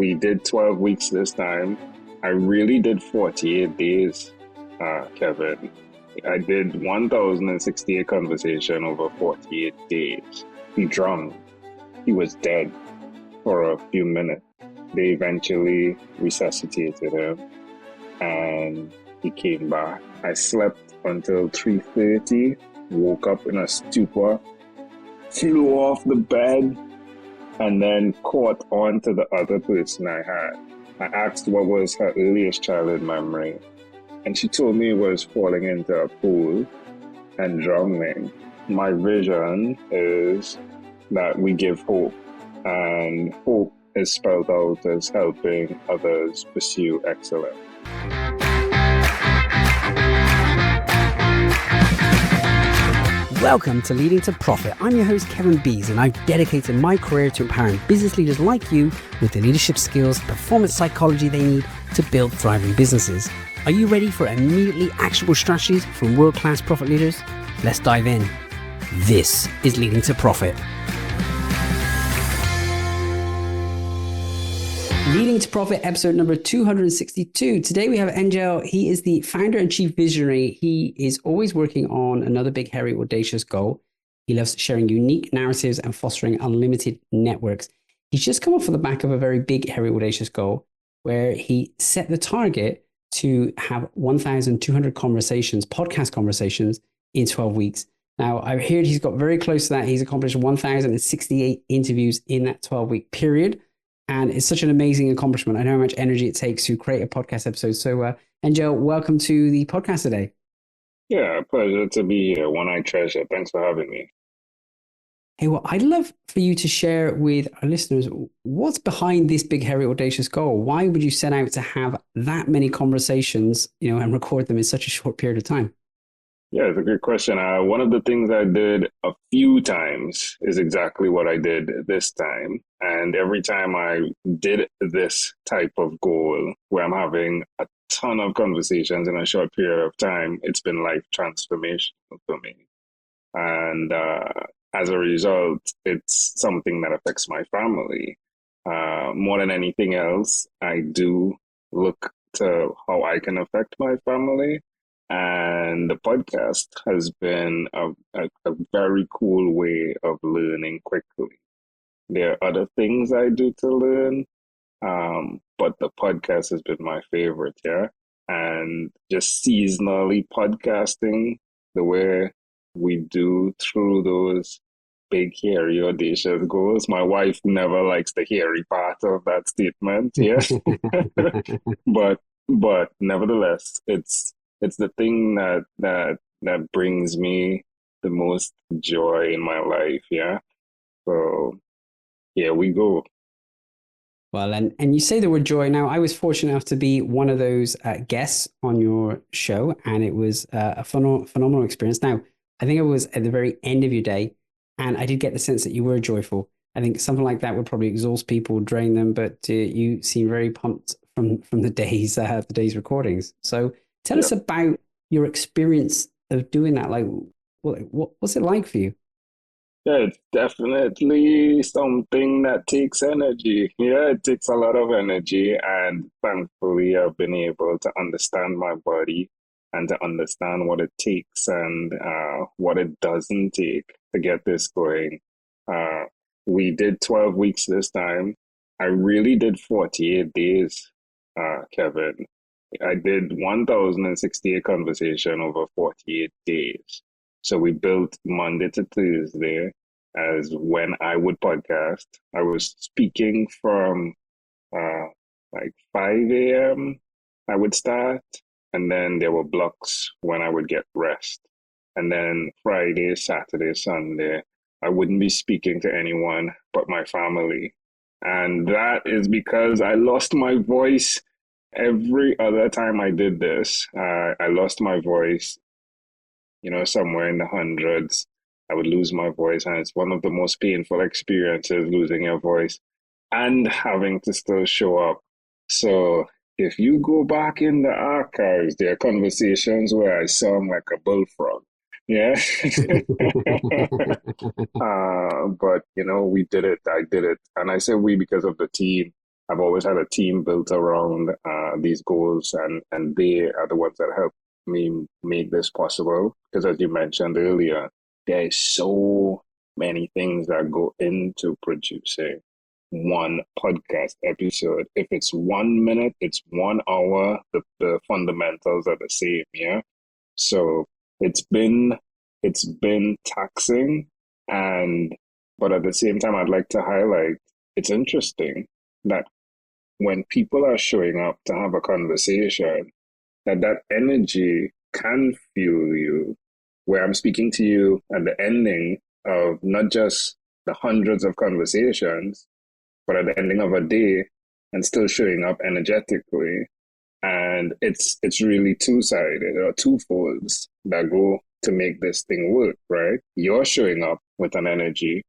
we did 12 weeks this time. I really did 48 days, Kevin. I did 1,068 conversation over 48 days. He drunk. He was dead for a few minutes. They eventually resuscitated him and he came back. I slept until 3:30, woke up in a stupor, flew off the bed, and then caught on to the other person I had. I asked what was her earliest childhood memory, and she told me it was falling into a pool and drowning. My vision is that we give hope, and hope is spelled out as helping others pursue excellence. Welcome to Leading to Profit. I'm your host, Kevin Bees, and I've dedicated my career to empowering business leaders like you with the leadership skills, performance psychology they need to build thriving businesses. Are you ready for immediately actionable strategies from world-class profit leaders? Let's dive in. This is Leading to Profit. Leading to Profit, episode number 262. Today we have Engel. He is the founder and chief visionary. He is always working on another big, hairy, audacious goal. He loves sharing unique narratives and fostering unlimited networks. He's just come off the back of a very big, hairy, audacious goal where he set the target to have 1,200 conversations, podcast conversations in 12 weeks. Now, I've heard he's got very close to that. He's accomplished 1,068 interviews in that 12-week period. And it's such an amazing accomplishment. I know how much energy it takes to create a podcast episode. So, Engel, welcome to the podcast today. Yeah, pleasure to be here. One I treasure. Thanks for having me. Hey, well, I'd love for you to share with our listeners what's behind this big, hairy, audacious goal. Why would you set out to have that many conversations, and record them in such a short period of time? Yeah, it's a good question. One of the things I did a few times is exactly what I did this time. And every time I did this type of goal where I'm having a ton of conversations in a short period of time, it's been life transformational for me. And as a result, it's something that affects my family. More than anything else, I do look to how I can affect my family. And the podcast has been a very cool way of learning quickly. There are other things I do to learn, but the podcast has been my favorite, yeah? And just seasonally podcasting the way we do through those big, hairy, audacious goals. My wife never likes the hairy part of that statement, yeah? But nevertheless, it's the thing that brings me the most joy in my life, yeah? So, here we go. Well, and you say the word joy. Now, I was fortunate enough to be one of those guests on your show, and it was a phenomenal experience. Now, I think it was at the very end of your day, and I did get the sense that you were joyful. I think something like that would probably exhaust people, drain them, but you seem very pumped from the day's recordings. So tell us about your experience of doing that. Like, what's it like for you? Yeah, it's definitely something that takes energy. Yeah, it takes a lot of energy. And thankfully, I've been able to understand my body and to understand what it takes and what it doesn't take to get this going. We did 12 weeks this time. I really did 48 days, Kevin. I did 1,068 conversation over 48 days. So we built Monday to Thursday as when I would podcast. I was speaking from like 5 a.m. I would start, and then there were blocks when I would get rest. And then Friday, Saturday, Sunday, I wouldn't be speaking to anyone but my family. And that is because I lost my voice every other time I did this. I lost my voice, somewhere in the hundreds. I would lose my voice, and it's one of the most painful experiences, losing your voice and having to still show up. So if you go back in the archives, there are conversations where I sound like a bullfrog. Yeah. But we did it. I did it. And I say we because of the team. I've always had a team built around these goals, and they are the ones that help me make this possible. Because as you mentioned earlier, there is so many things that go into producing one podcast episode. If it's 1 minute, it's 1 hour. The fundamentals are the same, yeah. So it's been it's been taxing, and but at the same time, I'd like to highlight it's interesting that when people are showing up to have a conversation, that energy can fuel you. Where I'm speaking to you at the ending of not just the hundreds of conversations, but at the ending of a day and still showing up energetically. And it's really two-sided or two folds that go to make this thing work, right? You're showing up with an energy,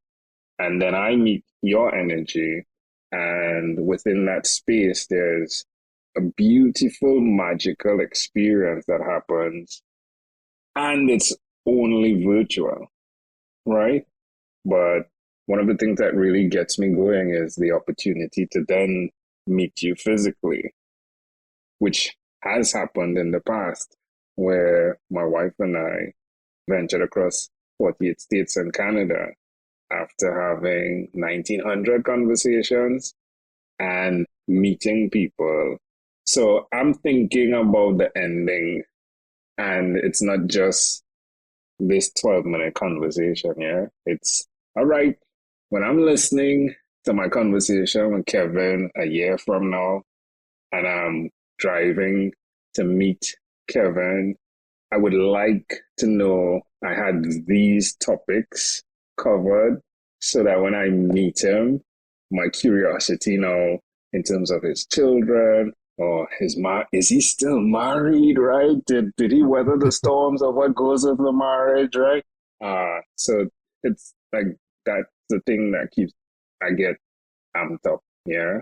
and then I meet your energy. And within that space, there's a beautiful, magical experience that happens. And it's only virtual, right? But one of the things that really gets me going is the opportunity to then meet you physically, which has happened in the past, where my wife and I ventured across 48 states and Canada after having 1,900 conversations and meeting people. So I'm thinking about the ending, and it's not just this 12-minute conversation, yeah? It's all right. When I'm listening to my conversation with Kevin a year from now, and I'm driving to meet Kevin, I would like to know I had these topics covered so that when I meet him, my curiosity now in terms of his children or is he still married, right? Did he weather the storms of what goes with the marriage, right? So it's like that's the thing that keeps I get amped up. Yeah.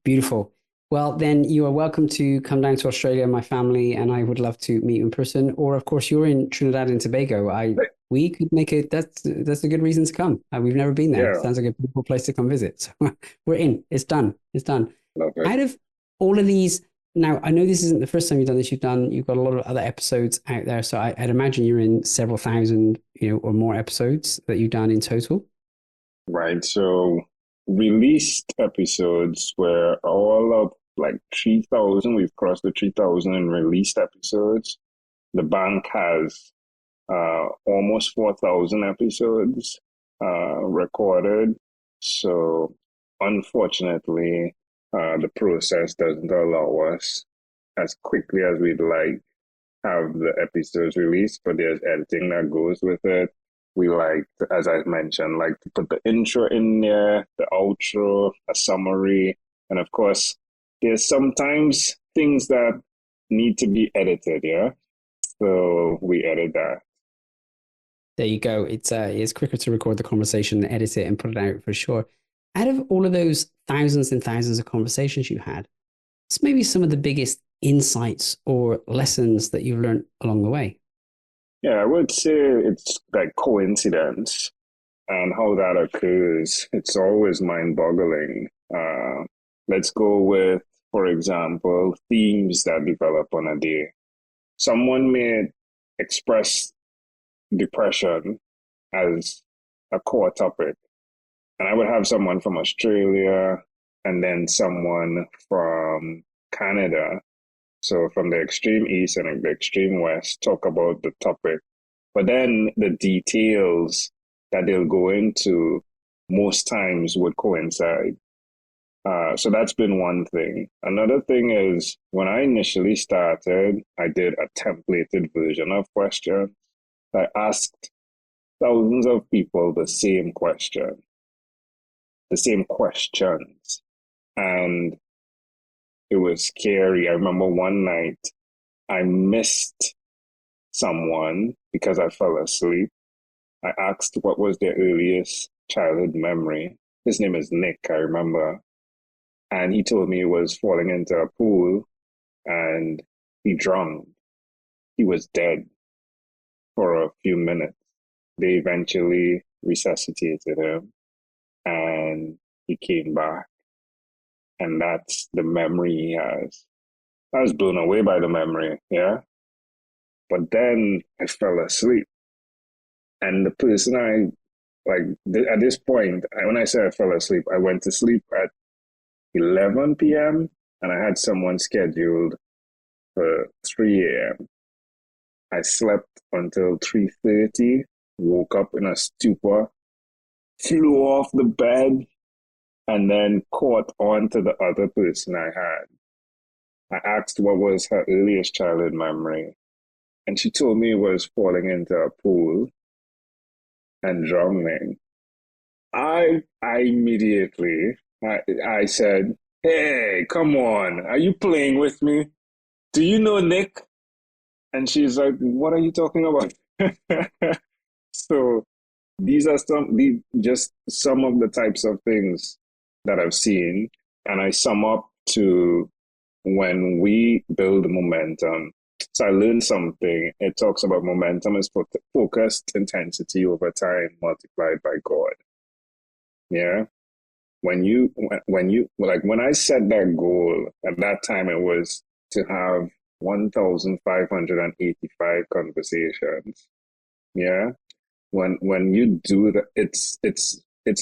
Beautiful. Well, then you are welcome to come down to Australia, my family, and I would love to meet you in person. Or, of course, you're in Trinidad and Tobago. We could make it. That's a good reason to come. We've never been there. Yeah. Sounds like a beautiful place to come visit. So we're in. It's done. It's done. Love it. Out of all of these, now I know this isn't the first time you've done this. You've got a lot of other episodes out there. So I'd imagine you're in several thousand, or more episodes that you've done in total. Right. So released episodes were all of like 3,000. We've crossed the 3,000 in released episodes. The bank has almost 4,000 episodes recorded. So unfortunately, the process doesn't allow us as quickly as we'd like have the episodes released, but there's editing that goes with it. We like, as I mentioned, like to put the intro in there, the outro, a summary, and of course, there's sometimes things that need to be edited, yeah? So we edit that. There you go. It's quicker to record the conversation, edit it, and put it out for sure. Out of all of those thousands and thousands of conversations you had, it's maybe some of the biggest insights or lessons that you've learned along the way. Yeah, I would say it's like coincidence and how that occurs. It's always mind-boggling. Let's go with, for example, themes that develop on a day. Someone may express depression as a core topic, and I would have someone from Australia and then someone from Canada. So from the extreme east and the extreme west, talk about the topic. But then the details that they'll go into most times would coincide. So that's been one thing. Another thing is when I initially started, I did a templated version of questions. I asked thousands of people the same question, the same questions. And it was scary. I remember one night I missed someone because I fell asleep. I asked what was their earliest childhood memory. His name is Nick, I remember. And he told me he was falling into a pool and he drowned. He was dead for a few minutes. They eventually resuscitated him and he came back. And that's the memory he has. I was blown away by the memory, yeah. But then I fell asleep. And the person at this point, when I say I fell asleep, I went to sleep at 11 p.m. and I had someone scheduled for 3 a.m. I slept until 3:30, woke up in a stupor, flew off the bed, and then caught on to the other person I had. I asked what was her earliest childhood memory, and she told me it was falling into a pool and drowning. I immediately I said, "Hey, come on, are you playing with me? Do you know Nick?" And she's like, "What are you talking about?" So these are just some of the types of things that I've seen, and I sum up to when we build momentum. So I learned something. It talks about momentum is focused intensity over time multiplied by God. Yeah. When I set that goal at that time, it was to have 1,585 conversations. Yeah. When you do that, it's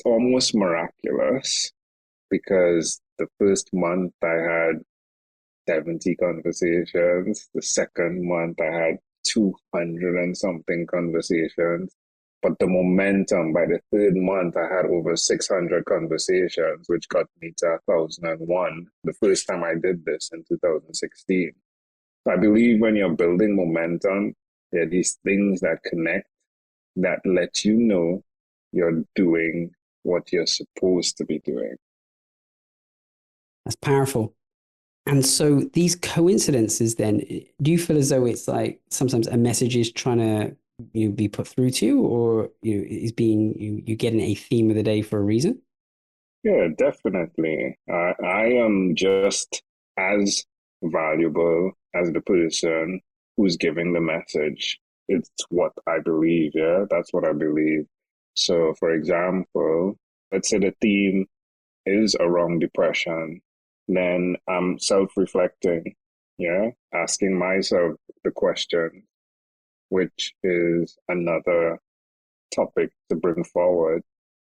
almost miraculous because the first month I had 70 conversations. The second month, I had 200 and something conversations. But the momentum by the third month, I had over 600 conversations, which got me to 1,001 the first time I did this in 2016. So I believe when you're building momentum, there are these things that connect that let you know you're doing what you're supposed to be doing. That's powerful. And so these coincidences, then, do you feel as though it's like sometimes a message is trying to be put through to you, or is being you getting a theme of the day for a reason? Yeah, definitely. I am just as valuable as the person who's giving the message. It's what I believe. Yeah, that's what I believe. So, for example, let's say the theme is around depression, then I'm self-reflecting. Yeah, asking myself the question, which is another topic to bring forward.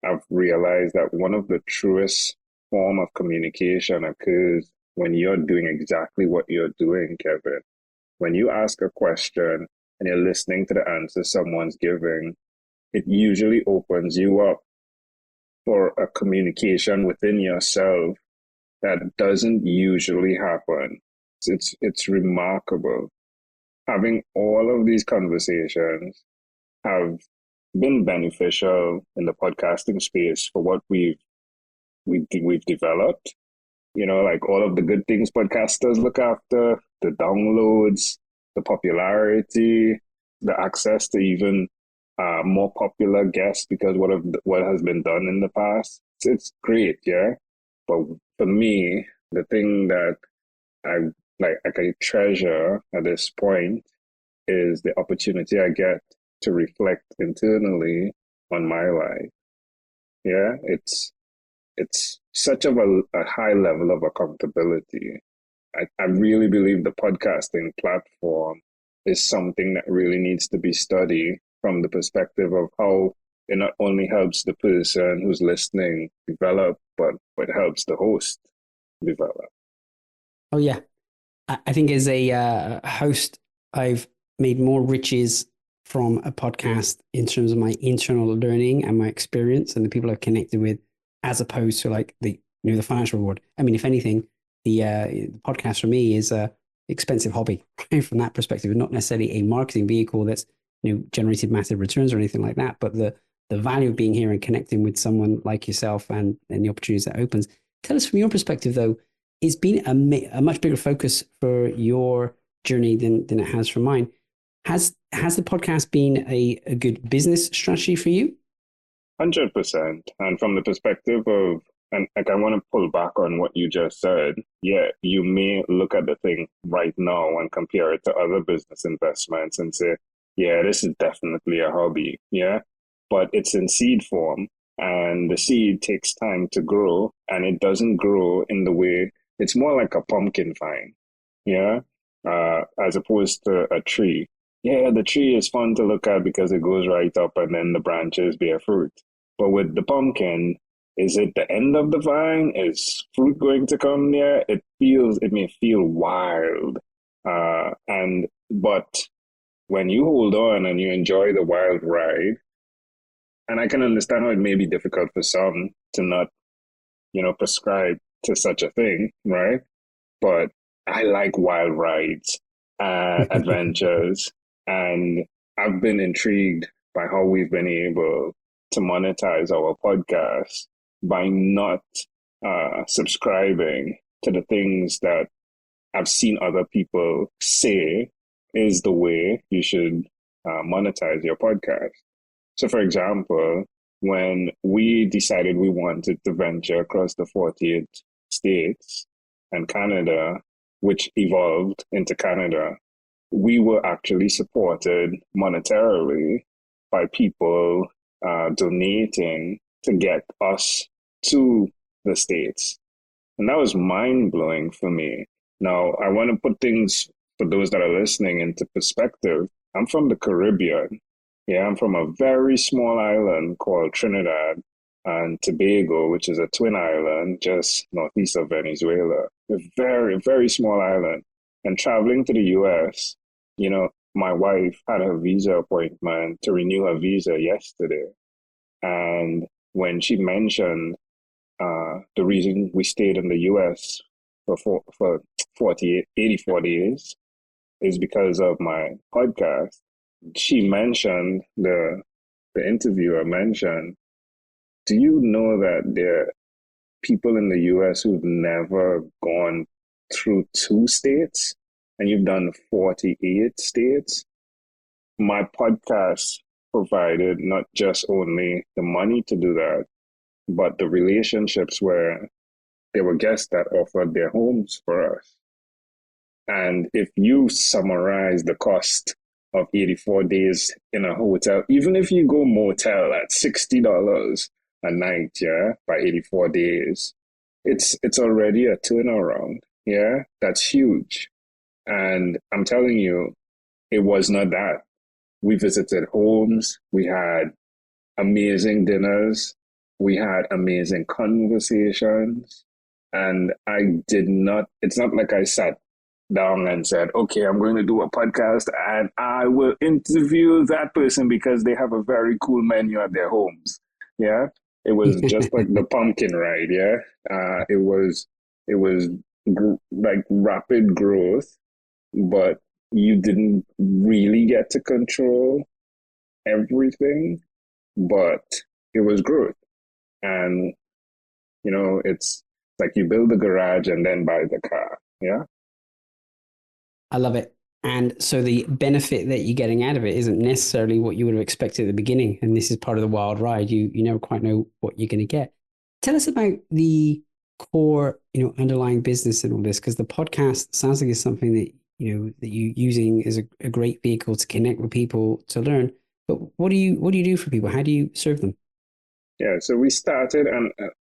I've realized that one of the truest form of communication occurs when you're doing exactly what you're doing, Kevin. When you ask a question and you're listening to the answer someone's giving, it usually opens you up for a communication within yourself that doesn't usually happen. It's remarkable. Having all of these conversations have been beneficial in the podcasting space for what we've developed. Like all of the good things podcasters look after, the downloads, the popularity, the access to even more popular guests because what has been done in the past. It's great, yeah. But for me, the thing that I I treasure at this point is the opportunity I get to reflect internally on my life. Yeah, it's such of a high level of accountability. I really believe the podcasting platform is something that really needs to be studied from the perspective of how it not only helps the person who's listening develop, but helps the host develop. Oh yeah, I think as a host, I've made more riches from a podcast in terms of my internal learning and my experience and the people I've connected with, as opposed to like the financial reward. I mean, if anything, the podcast for me is a expensive hobby right? From that perspective, not necessarily a marketing vehicle that's generated massive returns or anything like that, but the value of being here and connecting with someone like yourself and the opportunities that opens. Tell us from your perspective, though, it's been a much bigger focus for your journey than it has for mine. Has the podcast been a good business strategy for you? 100%. And from the perspective of, and like I want to pull back on what you just said. Yeah, you may look at the thing right now and compare it to other business investments and say, yeah, this is definitely a hobby. Yeah, but it's in seed form. and the seed takes time to grow, and it doesn't grow in the way, it's more like a pumpkin vine, yeah, as opposed to a tree. Yeah, the tree is fun to look at because it goes right up and then the branches bear fruit. But with the pumpkin, is it the end of the vine? Is fruit going to come there? It may feel wild. But when you hold on and you enjoy the wild ride, and I can understand how it may be difficult for some to not, prescribe to such a thing, right? But I like wild rides, adventures, and I've been intrigued by how we've been able to monetize our podcast by not subscribing to the things that I've seen other people say is the way you should monetize your podcast. So, for example, when we decided we wanted to venture across the 48 states and Canada, which evolved into Canada, we were actually supported monetarily by people donating to get us to the States. And that was mind blowing for me. Now, I want to put things for those that are listening into perspective. I'm from the Caribbean. Yeah, I'm from a very small island called Trinidad and Tobago, which is a twin island just northeast of Venezuela. A very, very small island. And traveling to the US, my wife had a visa appointment to renew her visa yesterday. And when she mentioned the reason we stayed in the US for 84 days is because of my podcast. She mentioned, the interviewer mentioned, do you know that there are people in the US who've never gone through 2 states and you've done 48 states? My podcast provided not just only the money to do that, but the relationships where there were guests that offered their homes for us. And if you summarize the cost of 84 days in a hotel, even if you go motel at $60 a night, yeah, by 84 days, it's already a turnaround. Yeah, that's huge. And I'm telling you, it was not that. We visited homes, we had amazing dinners, we had amazing conversations, and I did not, it's not like I sat down and said, okay, I'm going to do a podcast and I will interview that person because they have a very cool menu at their homes. Yeah. It was just like the pumpkin ride. Yeah. It was like rapid growth, but you didn't really get to control everything, but it was growth. And, it's like you build the garage and then buy the car. Yeah. I love it. And so the benefit that you're getting out of it isn't necessarily what you would have expected at the beginning. And this is part of the wild ride. You never quite know what you're going to get. Tell us about the core, underlying business and all this, because the podcast sounds like it's something that, that you're using as a great vehicle to connect with people, to learn. But what do you do for people? How do you serve them? Yeah. So we started, and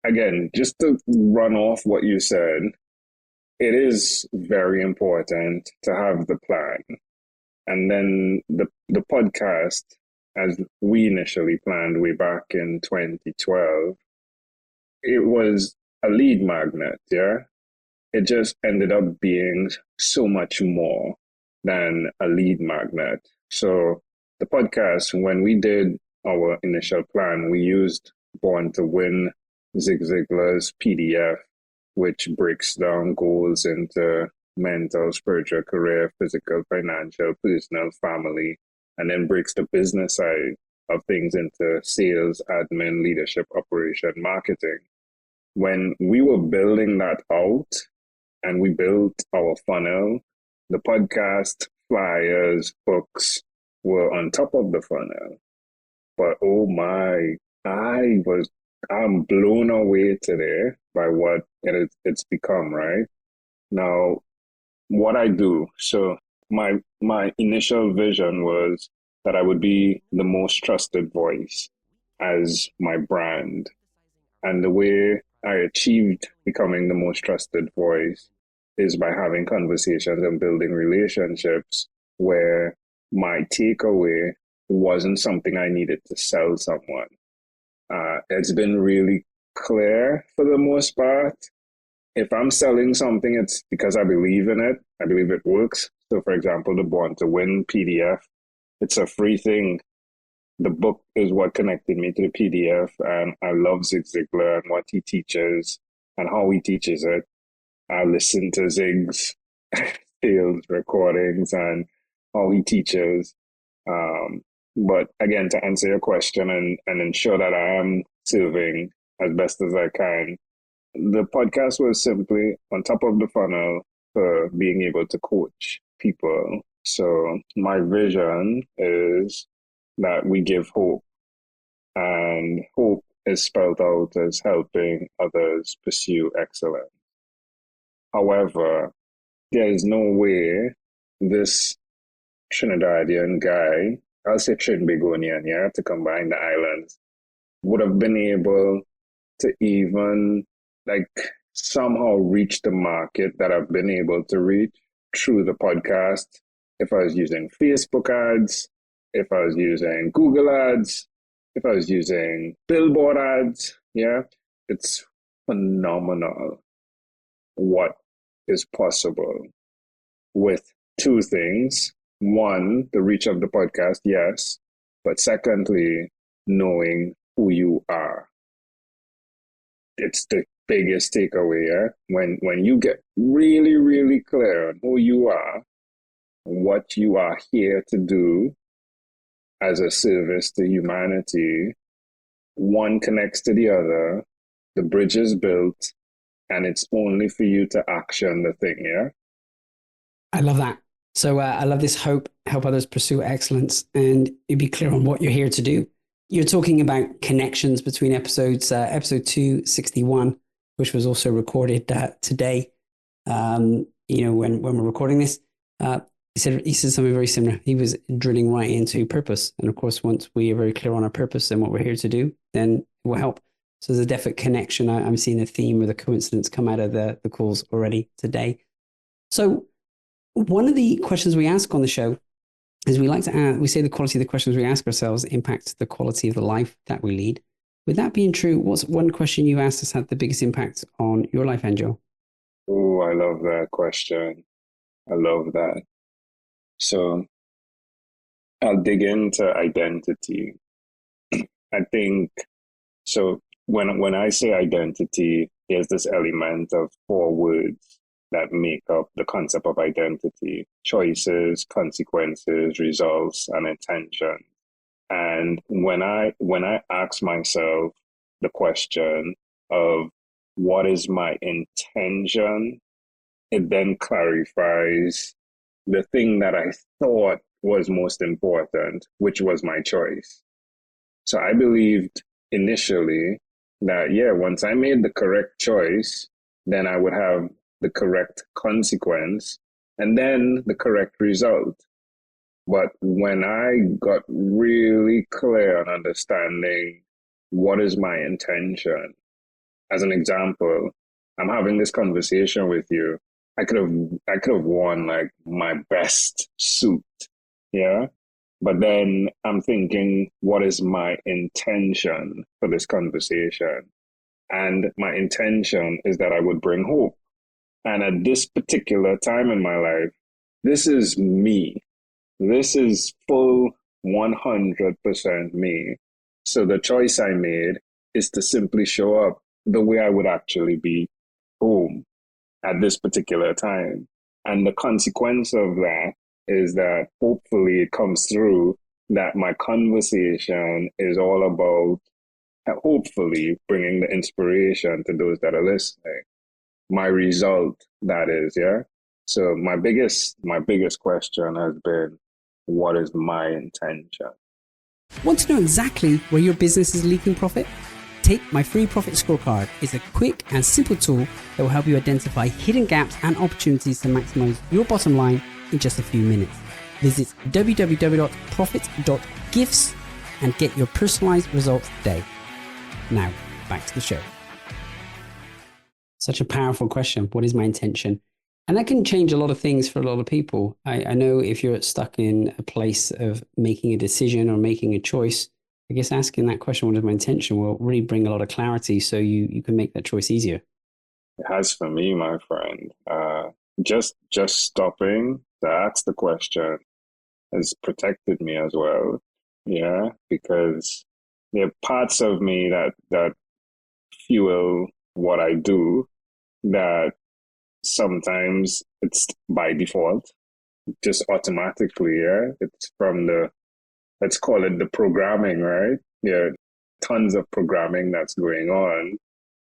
again, just to run off what you said, it is very important to have the plan. And then the podcast, as we initially planned way back in 2012, it was a lead magnet, yeah? It just ended up being so much more than a lead magnet. So the podcast, when we did our initial plan, we used Born to Win, Zig Ziglar's PDF, which breaks down goals into mental, spiritual, career, physical, financial, personal, family, and then breaks the business side of things into sales, admin, leadership, operation, marketing. When we were building that out and we built our funnel, the podcast, flyers, books were on top of the funnel. But oh my, I'm blown away today by what it's become, right? Now, what I do, so my initial vision was that I would be the most trusted voice as my brand. And the way I achieved becoming the most trusted voice is by having conversations and building relationships where my takeaway wasn't something I needed to sell someone. It's been really clear for the most part. If I'm selling something, it's because I believe in it. I believe it works. So, for example, the Born to Win PDF, it's a free thing. The book is what connected me to the PDF, and I love Zig Ziglar and what he teaches and how he teaches it. I listen to Zig's sales recordings and how he teaches. But again, to answer your question and ensure that I am serving as best as I can, the podcast was simply on top of the funnel for being able to coach people. So my vision is that we give hope, and hope is spelled out as helping others pursue excellence. However, there is no way this Trinidadian guy, I'll say Trinbagonian, yeah, to combine the islands, would have been able to even like somehow reach the market that I've been able to reach through the podcast. If I was using Facebook ads, if I was using Google ads, if I was using billboard ads, yeah, it's phenomenal what is possible with two things. One, the reach of the podcast, yes, but secondly, knowing who you are. It's the biggest takeaway, yeah? When you get really, really clear on who you are, what you are here to do as a service to humanity, one connects to the other, the bridge is built, and it's only for you to action the thing, yeah? I love that. So I love this help others pursue excellence, and you be clear on what you're here to do. You're talking about connections between episodes, episode 261, which was also recorded today. When we're recording this, he said something very similar. He was drilling right into purpose. And of course, once we are very clear on our purpose and what we're here to do, then it will help. So there's a definite connection. I'm seeing a theme or the coincidence come out of the calls already today. So one of the questions we ask on the show is we say the quality of the questions we ask ourselves impacts the quality of the life that we lead. With that being true, what's one question you asked has had the biggest impact on your life, Engel? Oh, I love that question. I love that. So I'll dig into identity. I think so. When I say identity, there's this element of 4 words that make up the concept of identity: choices, consequences, results, and intention. And when I ask myself the question of what is my intention, it then clarifies the thing that I thought was most important, which was my choice. So I believed initially that, yeah, once I made the correct choice, then I would have the correct consequence and then the correct result. But when I got really clear on understanding what is my intention, as an example, I'm having this conversation with you. I could have worn like my best suit, yeah. But then I'm thinking, what is my intention for this conversation? And my intention is that I would bring hope. And at this particular time in my life, this is me. This is full 100% me. So the choice I made is to simply show up the way I would actually be home at this particular time. And the consequence of that is that hopefully it comes through that my conversation is all about hopefully bringing the inspiration to those that are listening. My result, that is, yeah. So my biggest question has been, what is my intention? Want to know exactly where your business is leaking profit? Take my free profit scorecard. It's a quick and simple tool that will help you identify hidden gaps and opportunities to maximize your bottom line in just a few minutes. Visit www.profit.gifts and get your personalized results today. Now, back to the show. Such a powerful question. What is my intention? And that can change a lot of things for a lot of people. I know if you're stuck in a place of making a decision or making a choice, I guess asking that question, what is my intention, will really bring a lot of clarity so you can make that choice easier. It has for me, my friend. Just stopping to ask the question has protected me as well. Yeah, because there are parts of me that fuel what I do that sometimes it's by default, just automatically, yeah. It's from let's call it the programming, right? Yeah, tons of programming that's going on,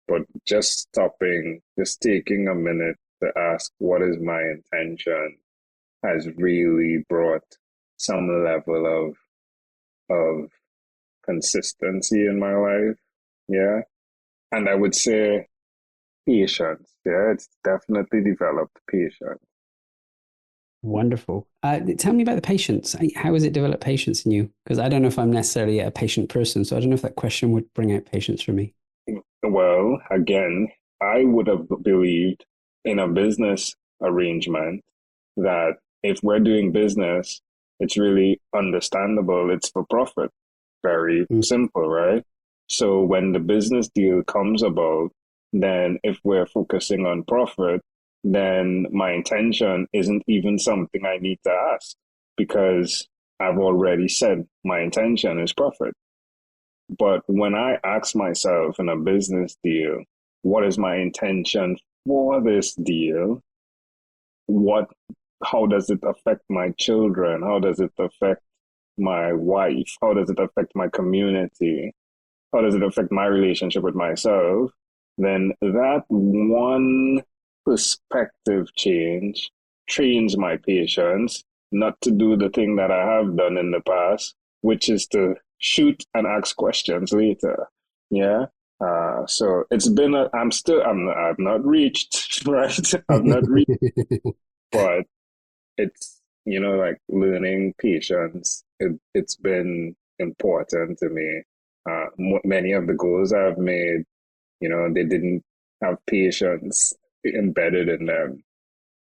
but just stopping, just taking a minute to ask, what is my intention, has really brought some level of consistency in my life. Yeah. And I would say patience. Yeah, it's definitely developed patience. Wonderful. Tell me about the patience. How has it developed patience in you? Because I don't know if I'm necessarily a patient person, so I don't know if that question would bring out patience for me. Well, again, I would have believed in a business arrangement that if we're doing business, it's really understandable. It's for profit. Very simple, right? So when the business deal comes about, then if we're focusing on profit, then my intention isn't even something I need to ask because I've already said my intention is profit. But when I ask myself in a business deal, what is my intention for this deal? How does it affect my children? How does it affect my wife? How does it affect my community? How does it affect my relationship with myself? Then that one perspective change trains my patience not to do the thing that I have done in the past, which is to shoot and ask questions later. Yeah. So it's been I've not reached, right? I've not reached, but it's, like learning patience. It's been important to me. Many of the goals I've made, they didn't have patience embedded in them.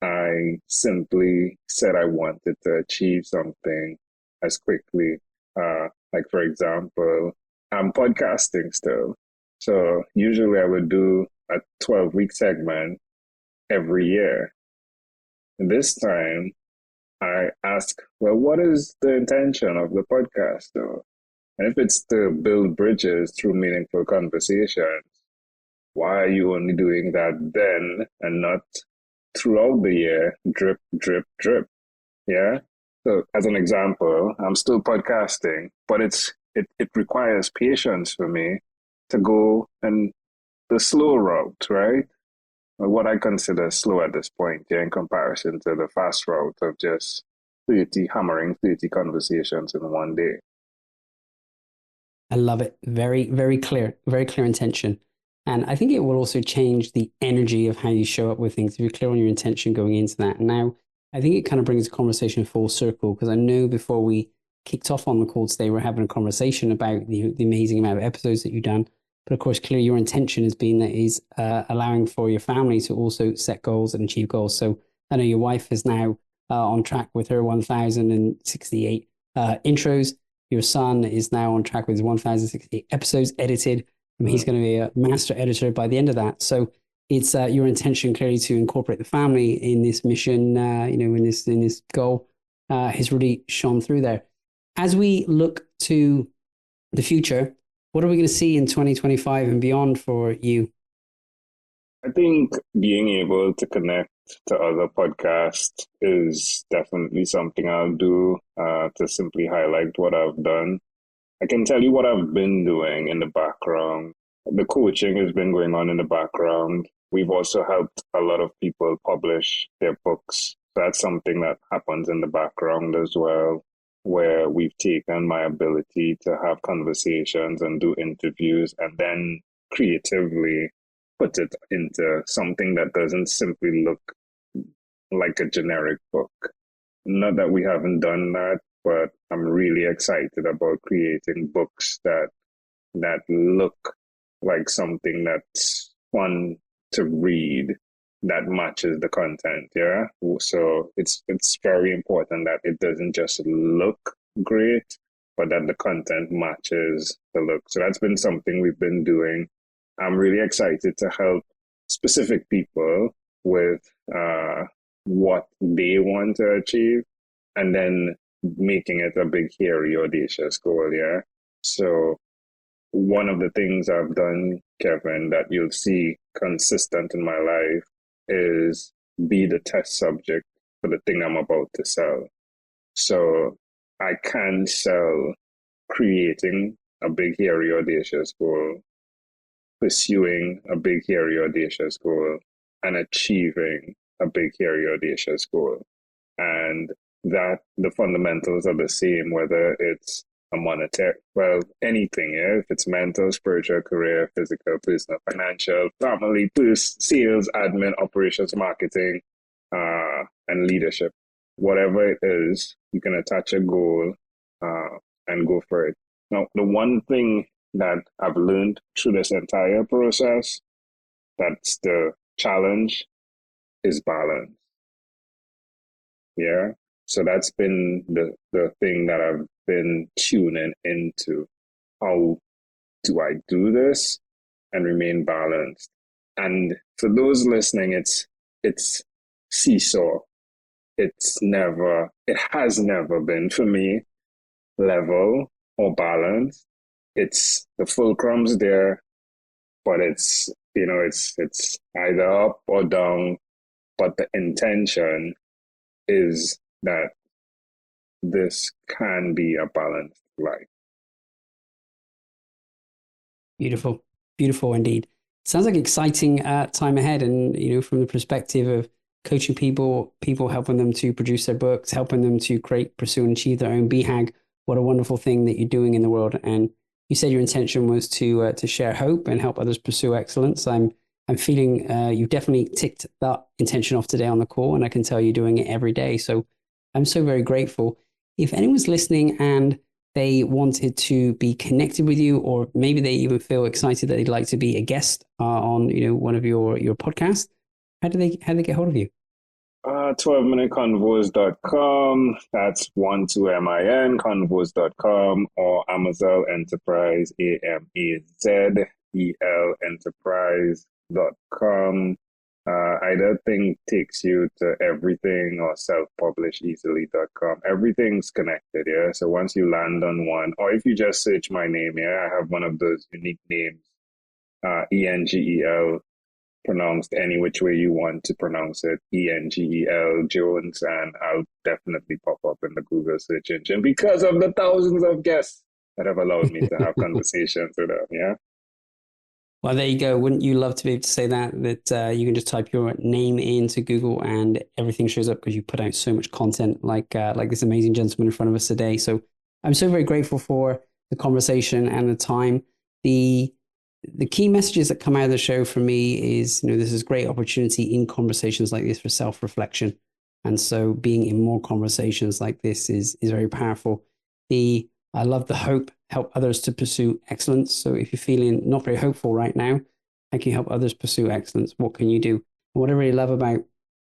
I simply said I wanted to achieve something as quickly. Like, for example, I'm podcasting still. So usually I would do a 12-week segment every year. And this time I ask, well, what is the intention of the podcast though? And if it's to build bridges through meaningful conversations, why are you only doing that then and not throughout the year, drip, drip, drip? Yeah. So as an example, I'm still podcasting, but it requires patience for me to go and the slow route, right? What I consider slow at this point, yeah, in comparison to the fast route of just 30 conversations in one day. I love it. Very, very clear intention. And I think it will also change the energy of how you show up with things. If you're clear on your intention going into that. Now, I think it kind of brings the conversation full circle because I know before we kicked off on the call today, we're having a conversation about the amazing amount of episodes that you've done. But of course, clearly your intention has been that is allowing for your family to also set goals and achieve goals. So I know your wife is now on track with her 1,068 intros. Your son is now on track with his 1,068 episodes edited. And he's going to be a master editor by the end of that. So it's your intention clearly to incorporate the family in this mission, in this goal has really shone through there. As we look to the future, what are we going to see in 2025 and beyond for you? I think being able to connect to other podcasts is definitely something I'll do to simply highlight what I've done. I can tell you what I've been doing in the background. The coaching has been going on in the background. We've also helped a lot of people publish their books. That's something that happens in the background as well, where we've taken my ability to have conversations and do interviews and then creatively put it into something that doesn't simply look like a generic book. Not that we haven't done that, but I'm really excited about creating books that look like something that's fun to read that matches the content. Yeah. So it's very important that it doesn't just look great, but that the content matches the look. So that's been something we've been doing. I'm really excited to help specific people with what they want to achieve, and then making it a big, hairy, audacious goal. Yeah. So one of the things I've done, Kevin, that you'll see consistent in my life is be the test subject for the thing I'm about to sell. So I can sell creating a big, hairy, audacious goal, pursuing a big, hairy, audacious goal, and achieving a big, hairy, audacious goal. And that the fundamentals are the same, whether it's a monetary, well, anything, yeah? If it's mental, spiritual, career, physical, personal, financial, family, sales, admin, operations, marketing, and leadership. Whatever it is, you can attach a goal and go for it. Now, the one thing that I've learned through this entire process, that's the challenge, is balance. Yeah. So that's been the thing that I've been tuning into. How do I do this and remain balanced? And for those listening, it's seesaw. It has never been for me level or balanced. It's the fulcrum's there, but it's either up or down. But the intention is that this can be a balanced life. Beautiful, beautiful indeed. Sounds like an exciting time ahead. And, from the perspective of coaching people helping them to produce their books, helping them to create, pursue, and achieve their own BHAG. What a wonderful thing that you're doing in the world. And you said your intention was to share hope and help others pursue excellence. I'm feeling you've definitely ticked that intention off today on the call, and I can tell you're doing it every day. So I'm so very grateful. If anyone's listening and they wanted to be connected with you, or maybe they even feel excited that they'd like to be a guest on one of your podcasts, how do they get hold of you? 12minuteconvos.com. That's 12min convos.com, or Amazel Enterprise, AMAZEL Enterprise.com. Either thing takes you to everything, or selfpublisheasily.com. Everything's connected, yeah? So once you land on one, or if you just search my name, yeah, I have one of those unique names, Engel, pronounced any which way you want to pronounce it, Engel Jones, and I'll definitely pop up in the Google search engine because of the thousands of guests that have allowed me to have conversations with them, yeah? Well, there you go. Wouldn't you love to be able to say that you can just type your name into Google and everything shows up because you put out so much content like this amazing gentleman in front of us today. So I'm so very grateful for the conversation and the time. The key messages that come out of the show for me is, this is a great opportunity in conversations like this for self-reflection. And so being in more conversations like this is very powerful. I love the hope, help others to pursue excellence. So if you're feeling not very hopeful right now, how can you help others pursue excellence? What can you do? And what I really love about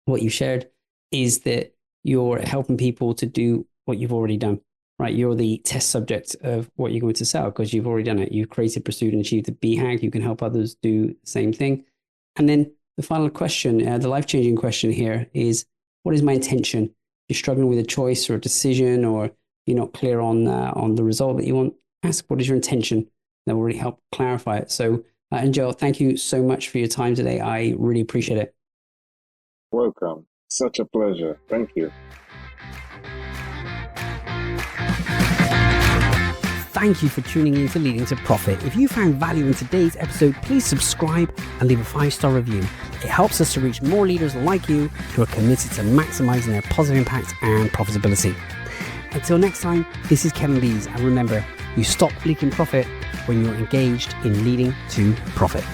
what you shared is that you're helping people to do what you've already done, right? You're the test subject of what you're going to sell because you've already done it. You've created, pursued, and achieved the BHAG. You can help others do the same thing. And then the final question, the life-changing question here is, what is my intention? You're struggling with a choice or a decision, or you're not clear on the result that you want, ask what is your intention. That will really help clarify it. So, Engel, thank you so much for your time today. I really appreciate it. Welcome. Such a pleasure. Thank you. Thank you for tuning in to Leading to Profit. If you found value in today's episode, please subscribe and leave a 5-star review. It helps us to reach more leaders like you who are committed to maximizing their positive impact and profitability. Until next time, this is Kevin Bees, and remember, you stop leaking profit when you're engaged in leading to profit.